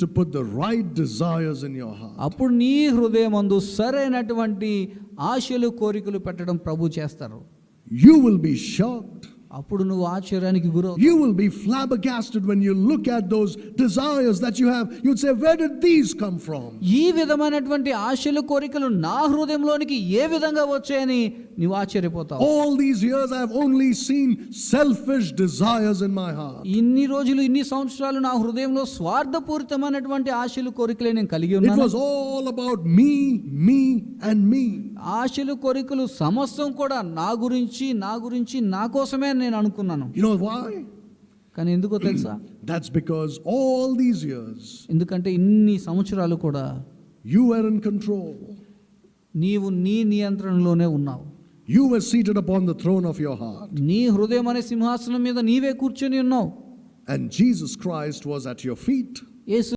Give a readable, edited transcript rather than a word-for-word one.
to put the right desires in your heart. అప్పుడు నీ హృదయమందు సరైనటువంటి ఆశలు కోరికలు పెట్టడం ప్రభు చేస్తారు. You will be shocked. అప్పుడు నువ్వు ఆశ్చర్యానికి గురవు. You will be flabbergasted when you look at those desires that you have. You'd say, where did these come from? ఈ విధమైనటువంటి ఆశలు కోరికలు నా హృదయంలోనికి ఏ విధంగా వచ్చాయని నీవు ఆశ్చర్యపోతావు. All these years I have only seen selfish desires in my heart. ఇన్ని రోజులు ఇన్ని సంవత్సరాలు నా హృదయంలో స్వార్థపూరితమైనటువంటి ఆశలు కోరికలే నేను కలిగి ఉన్నాను. It was all about me and me. ఆశలు కోరికలు సమస్తం కూడా నా గురించి నా కోసమే నేను అనుకున్నాను. You know why? కానీ ఎందుకో తెలుసా? That's because all these years ఎందుకంటే ఇన్ని సంవత్సరాలు కూడా you were in control. నీవు నీ నియంత్రణలోనే ఉన్నావు. You were seated upon the throne of your heart. నీ హృదయం అనే సింహాసనం మీద నీవే కూర్చొని ఉన్నావు. And Jesus Christ was at your feet. Yesu